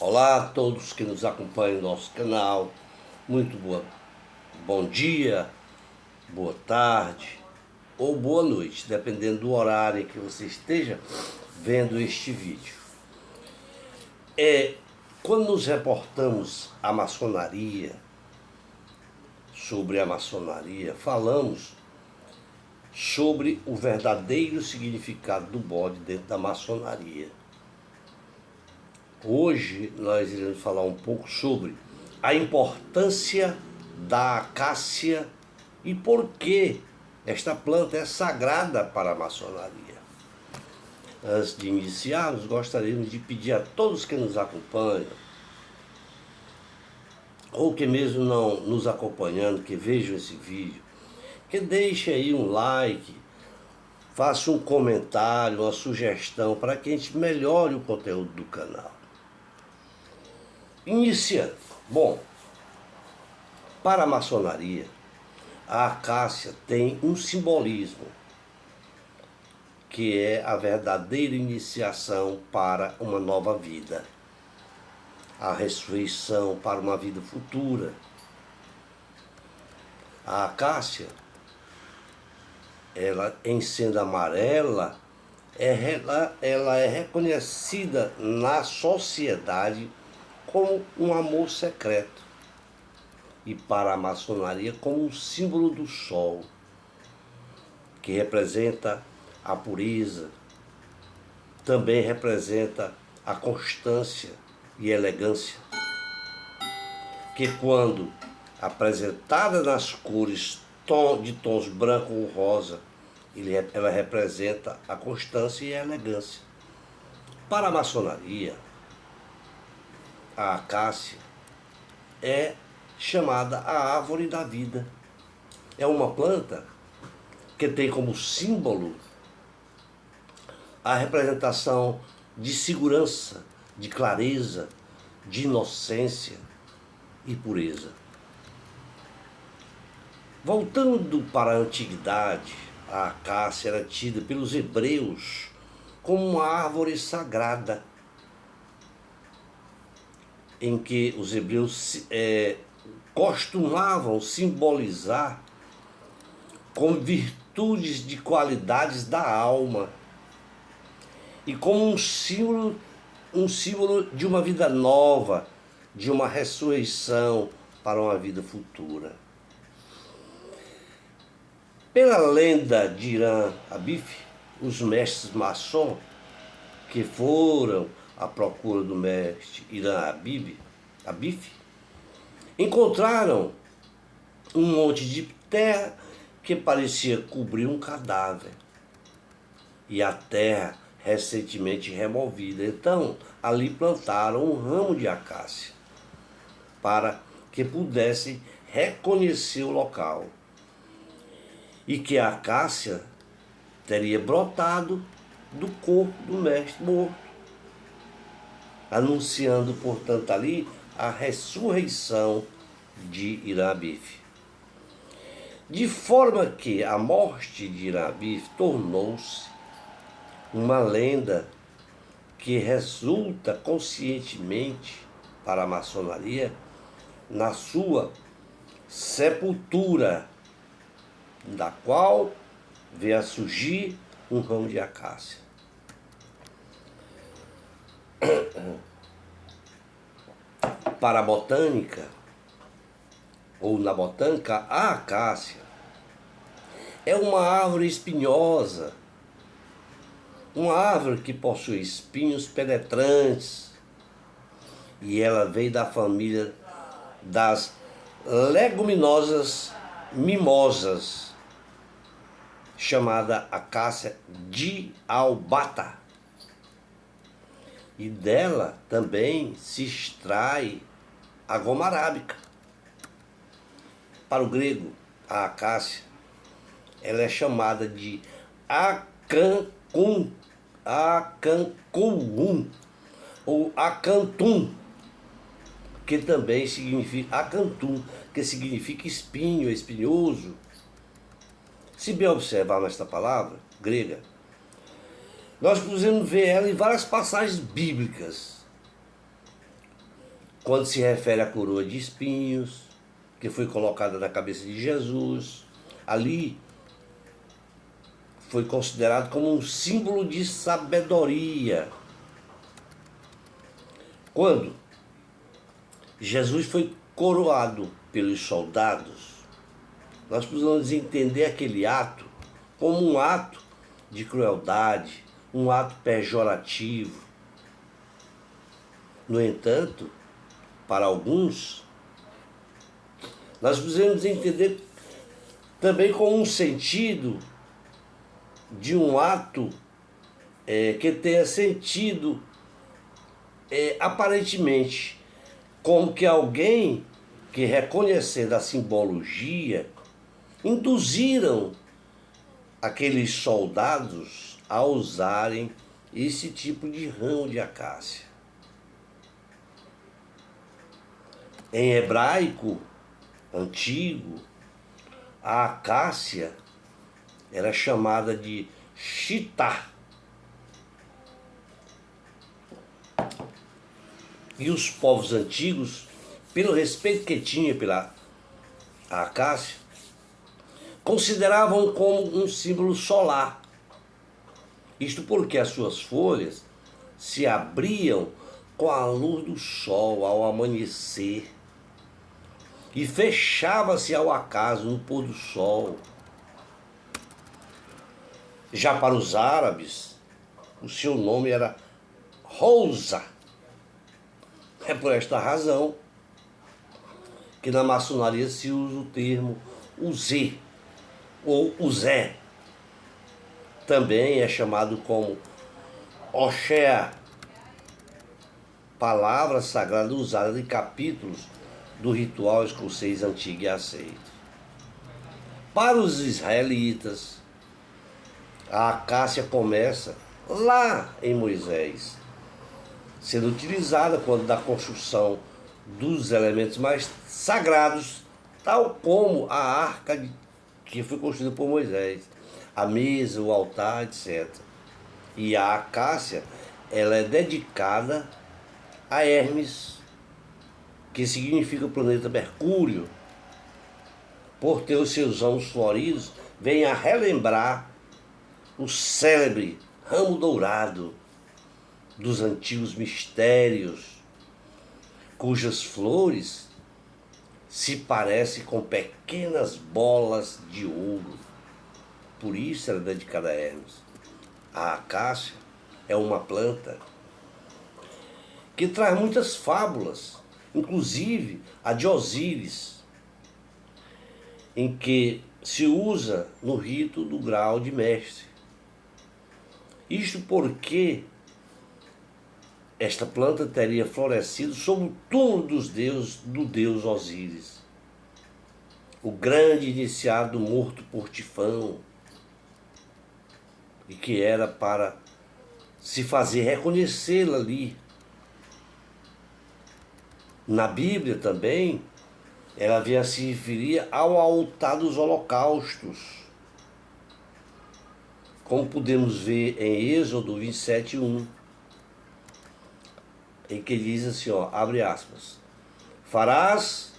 Olá a todos que nos acompanham no nosso canal. Bom dia, boa tarde ou boa noite, dependendo do horário em que você esteja vendo este vídeo. Quando nos reportamos à maçonaria, sobre a maçonaria, falamos sobre o verdadeiro significado do bode dentro da maçonaria. Hoje nós iremos falar um pouco sobre a importância da acácia e por que esta planta é sagrada para a maçonaria. Antes de iniciarmos, gostaríamos de pedir a todos que nos acompanham, ou que mesmo não nos acompanhando, que vejam esse vídeo, que deixe aí um like, faça um comentário, uma sugestão para que a gente melhore o conteúdo do canal. Iniciando. Bom, para a maçonaria, a acácia tem um simbolismo, que é a verdadeira iniciação para uma nova vida, a ressurreição para uma vida futura. A acácia, ela em sendo amarela, ela é reconhecida na sociedade como um amor secreto, e para a maçonaria como um símbolo do sol, que representa a pureza, também representa a constância e elegância, que quando apresentada nas cores de tons branco ou rosa, ela representa a constância e a elegância. Para a maçonaria, a acácia é chamada a árvore da vida. É uma planta que tem como símbolo a representação de segurança, de clareza, de inocência e pureza. Voltando para a antiguidade, a acácia era tida pelos hebreus como uma árvore sagrada, em que os hebreus costumavam simbolizar com virtudes de qualidades da alma e como um símbolo de uma vida nova, de uma ressurreição para uma vida futura. Pela lenda de Hiram Abif, os mestres maçons que foram à procura do mestre Hiram Abif encontraram um monte de terra que parecia cobrir um cadáver, e a terra recentemente removida. Então ali plantaram um ramo de acácia para que pudessem reconhecer o local, e que a acácia teria brotado do corpo do mestre morto, anunciando, portanto, ali a ressurreição de Hiram Abif. De forma que a morte de Hiram Abif tornou-se uma lenda que resulta conscientemente para a maçonaria na sua sepultura, da qual veio a surgir um ramo de acácia. Para a botânica, ou na botânica, a acácia é uma árvore espinhosa, uma árvore que possui espinhos penetrantes, e ela veio da família das leguminosas mimosas, chamada acácia diaubata. E dela também se extrai a goma arábica. Para o grego, a acácia, ela é chamada de acanthum ou acanthum, que também significa acanthum, que significa espinho, espinhoso. Se bem observar nesta palavra grega, nós podemos ver ela em várias passagens bíblicas, quando se refere à coroa de espinhos, que foi colocada na cabeça de Jesus. Ali foi considerado como um símbolo de sabedoria. Quando Jesus foi coroado pelos soldados, nós precisamos entender aquele ato como um ato de crueldade, um ato pejorativo. No entanto, para alguns, nós precisamos entender também como um sentido de um ato que tenha sentido aparentemente como que alguém que, reconhecendo a simbologia, induziram aqueles soldados a usarem esse tipo de ramo de acácia. Em hebraico antigo, a acácia era chamada de chitá. E os povos antigos, pelo respeito que tinha pela acácia, consideravam como um símbolo solar. Isto porque as suas folhas se abriam com a luz do sol ao amanhecer e fechava-se ao acaso no pôr do sol. Já para os árabes, o seu nome era Rouza. É por esta razão que na maçonaria se usa o termo Uzê ou Uzé. Também é chamado como Oxéa, palavra sagrada usada em capítulos do ritual escocês antigo e aceito. Para os israelitas, a acácia começa lá em Moisés, sendo utilizada quando da construção dos elementos mais sagrados, tal como a arca que foi construída por Moisés, a mesa, o altar, etc. E a acácia, ela é dedicada a Hermes, que significa o planeta Mercúrio, por ter os seus ramos floridos, vem a relembrar o célebre ramo dourado dos antigos mistérios, cujas flores se parecem com pequenas bolas de ouro. Por isso era dedicada a Hermes. A acácia é uma planta que traz muitas fábulas, inclusive a de Osíris, em que se usa no rito do grau de mestre. Isto porque esta planta teria florescido sob o túmulo do deus Osíris, o grande iniciado morto por Tifão, e que era para se fazer reconhecê-lo ali. Na Bíblia também, ela vinha se referir ao altar dos holocaustos, como podemos ver em Êxodo 27:1, em que diz assim, abre aspas, farás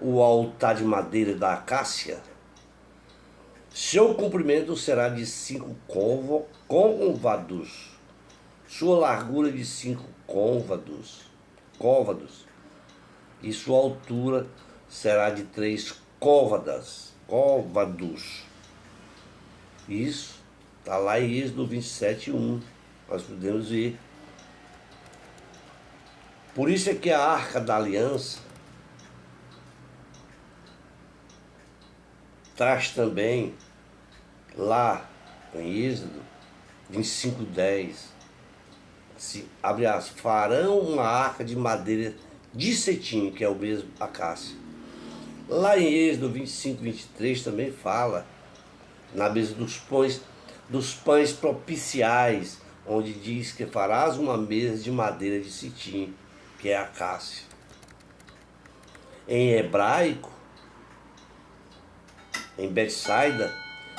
o altar de madeira da acácia, seu comprimento será de 5 côvados, sua largura de 5 côvados, e sua altura será de 3 côvados. Isso está lá em Êxodo 27:1, nós podemos ver. Por isso é que a Arca da Aliança traz também, lá em Êxodo 25:10, abre aspas, farão uma arca de madeira de cetim, que é o mesmo acácia. Lá em Êxodo 25:23 também fala, na mesa dos pães propiciais, onde diz que farás uma mesa de madeira de cetim, que é a acácia. Em hebraico, em Betsaida,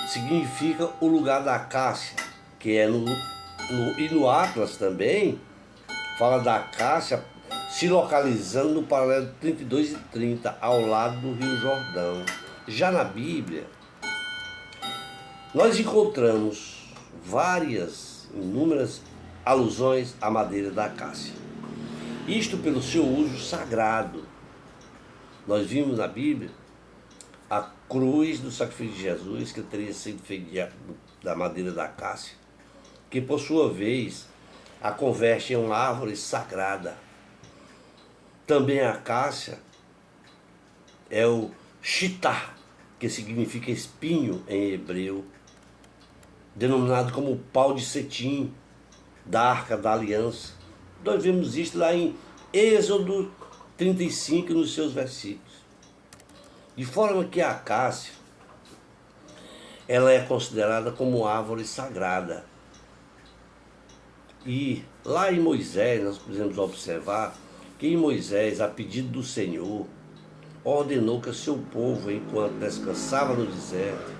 significa o lugar da acácia, que é e no Atlas também, fala da acácia se localizando no paralelo 32 e 30, ao lado do Rio Jordão. Já na Bíblia, nós encontramos inúmeras alusões à madeira da acácia. Isto pelo seu uso sagrado. Nós vimos na Bíblia a cruz do sacrifício de Jesus, que teria sido feita da madeira da acácia, que por sua vez a converte em uma árvore sagrada. Também a acácia é o chitá, que significa espinho em hebreu, denominado como pau de cetim, da Arca da Aliança. Nós vemos isso lá em Êxodo 35, nos seus versículos. De forma que a acácia, ela é considerada como árvore sagrada. E lá em Moisés, nós podemos observar que em Moisés, a pedido do Senhor, ordenou que o seu povo, enquanto descansava no deserto,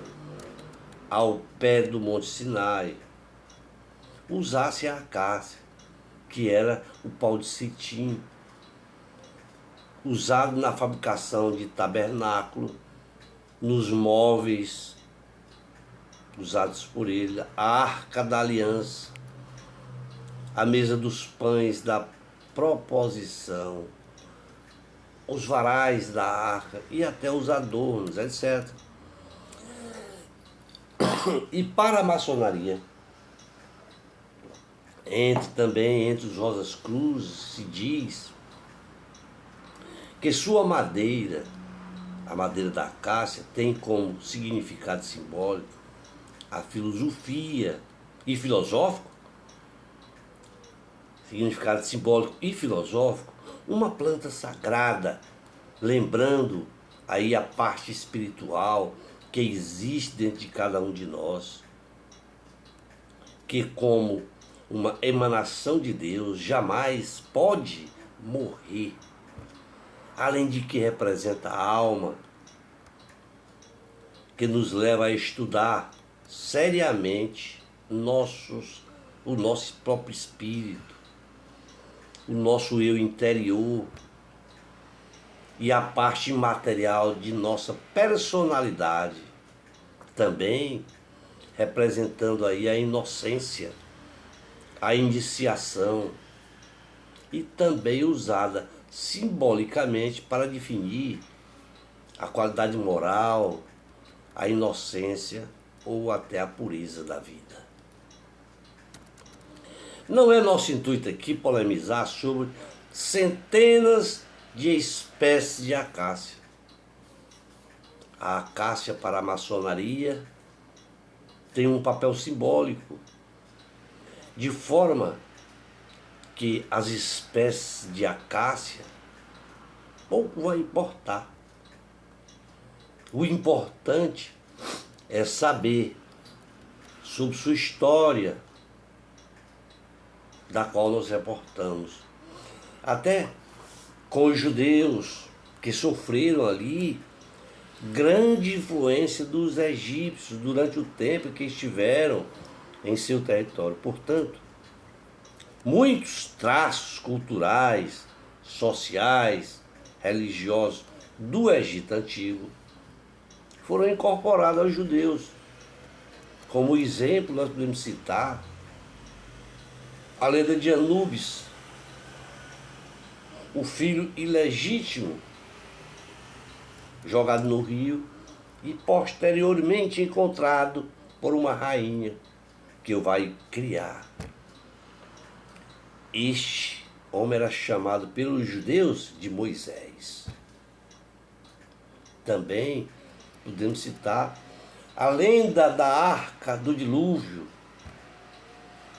ao pé do Monte Sinai, usasse a acácia, que era o pau de cetim, usado na fabricação de tabernáculo, nos móveis usados por ele, a arca da aliança, a mesa dos pães da proposição, os varais da arca e até os adornos, etc. E para a maçonaria, também entre os Rosas Cruzes, se diz que sua madeira, a madeira da acácia, tem como significado simbólico a filosofia e filosófico, significado simbólico e filosófico, uma planta sagrada, lembrando aí a parte espiritual que existe dentro de cada um de nós, que como uma emanação de Deus jamais pode morrer, além de que representa a alma, que nos leva a estudar seriamente o nosso próprio espírito, o nosso eu interior e a parte material de nossa personalidade, também representando aí a inocência, a iniciação, e também usada simbolicamente para definir a qualidade moral, a inocência ou até a pureza da vida. Não é nosso intuito aqui polemizar sobre centenas de espécies de acácia. A acácia para a maçonaria tem um papel simbólico, de forma que as espécies de acácia pouco vai importar. O importante é saber sobre sua história, da qual nos reportamos. Até com os judeus que sofreram ali grande influência dos egípcios durante o tempo que estiveram em seu território. Portanto, muitos traços culturais, sociais, religiosos do Egito Antigo foram incorporados aos judeus. Como exemplo, nós podemos citar a lenda de Anubis, o filho ilegítimo jogado no rio e posteriormente encontrado por uma rainha que o vai criar. Este homem era chamado pelos judeus de Moisés. Também podemos citar a lenda da Arca do Dilúvio,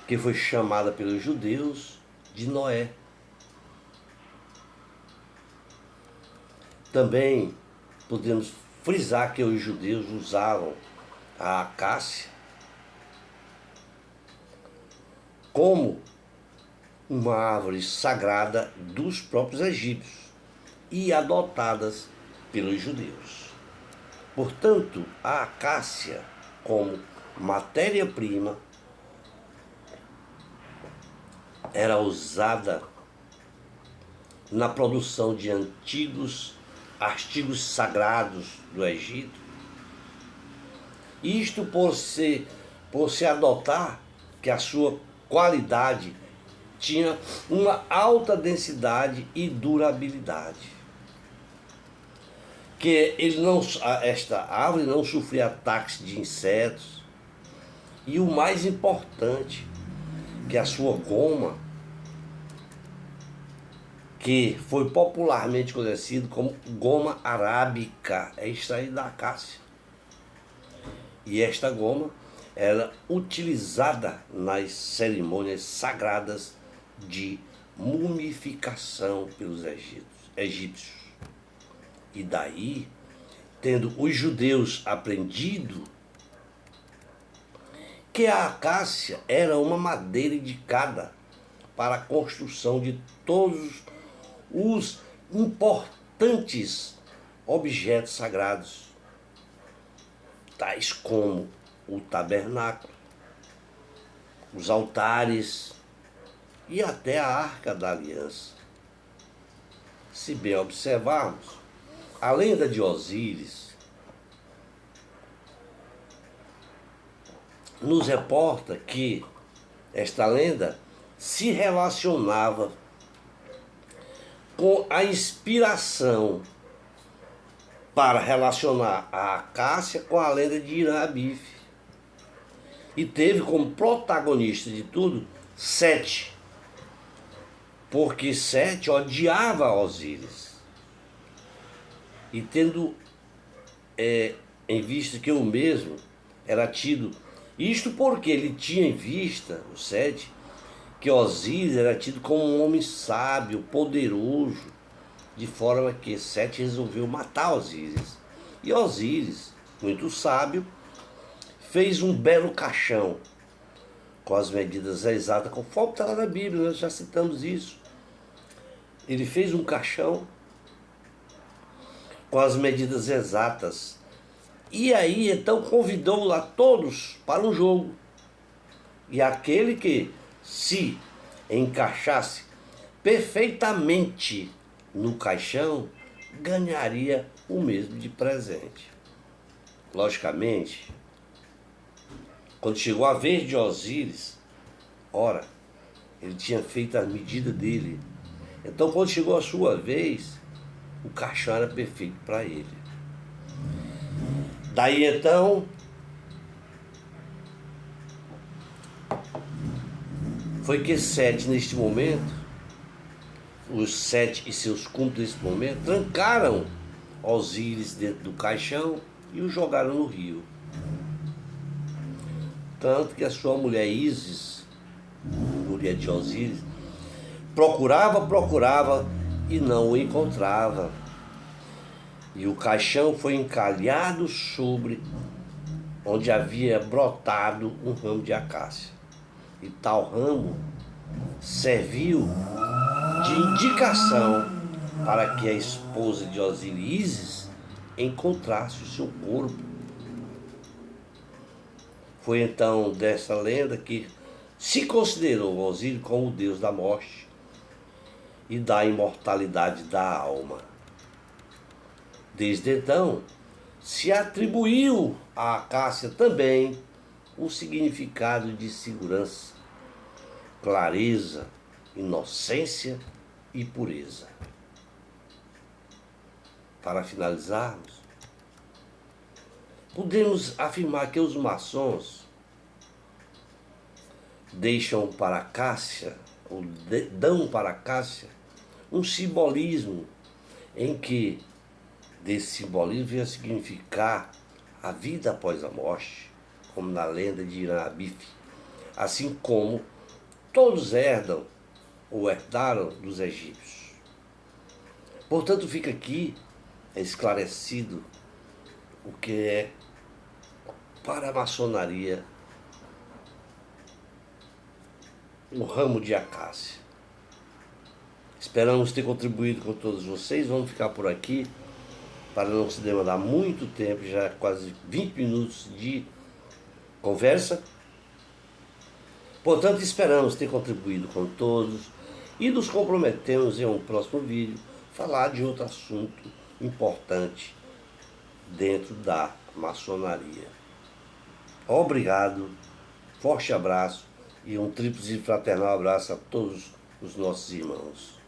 que foi chamada pelos judeus de Noé. Também podemos frisar que os judeus usavam a acácia como uma árvore sagrada dos próprios egípcios e adotadas pelos judeus. Portanto, a acácia, como matéria-prima, era usada na produção de antigos artigos sagrados do Egito. Isto por se adotar que a sua qualidade tinha uma alta densidade e durabilidade. Que esta árvore não sofria ataques de insetos. E o mais importante, que a sua goma, que foi popularmente conhecido como goma arábica, é extraída da acácia. E esta goma era utilizada nas cerimônias sagradas de mumificação pelos egípcios. E daí, tendo os judeus aprendido que a acácia era uma madeira indicada para a construção de todos os importantes objetos sagrados, tais como o tabernáculo, os altares e até a Arca da Aliança. Se bem observarmos, a lenda de Osíris nos reporta que esta lenda se relacionava com a inspiração para relacionar a acácia com a lenda de Irã-Abif. E teve como protagonista de tudo Sete, porque Sete odiava Osíris. E tendo em vista que o mesmo era tido, isto porque ele tinha em vista, o Sete, que Osíris era tido como um homem sábio, poderoso, de forma que Sete resolveu matar Osíris. E Osíris, muito sábio, fez um belo caixão, com as medidas exatas, conforme está lá na Bíblia, nós já citamos isso. Ele fez um caixão com as medidas exatas. E aí, então, convidou lá todos para um jogo. E aquele que se encaixasse perfeitamente no caixão, ganharia o mesmo de presente. Logicamente, quando chegou a vez de Osíris, ora, ele tinha feito a medida dele. Então, quando chegou a sua vez, o caixão era perfeito para ele. Daí então, foi que Sete, neste momento, os Sete e seus cúmplices neste momento, trancaram Osíris dentro do caixão e o jogaram no rio. Tanto que a sua mulher Ísis, mulher de Osíris, procurava e não o encontrava. E o caixão foi encalhado sobre onde havia brotado um ramo de acácia. E tal ramo serviu de indicação para que a esposa de Osíris, Ísis, encontrasse o seu corpo. Foi então dessa lenda que se considerou Osíris como o deus da morte e da imortalidade da alma. Desde então, se atribuiu à acácia também um significado de segurança, clareza, inocência e pureza. Para finalizarmos, podemos afirmar que os maçons deixam para a acácia, ou dão para a acácia, um simbolismo em que desse simbolismo vem a significar a vida após a morte, como na lenda de Irã-Abif, assim como todos herdam ou herdaram dos egípcios. Portanto, fica aqui esclarecido o que é para a maçonaria o ramo de acácia. Esperamos ter contribuído com todos vocês. Vamos ficar por aqui para não se demandar muito tempo, já quase 20 minutos de conversa. Portanto, esperamos ter contribuído com todos E nos comprometemos em um próximo vídeo falar de outro assunto importante dentro da maçonaria. Obrigado, forte abraço e um tríplice fraternal abraço a todos os nossos irmãos.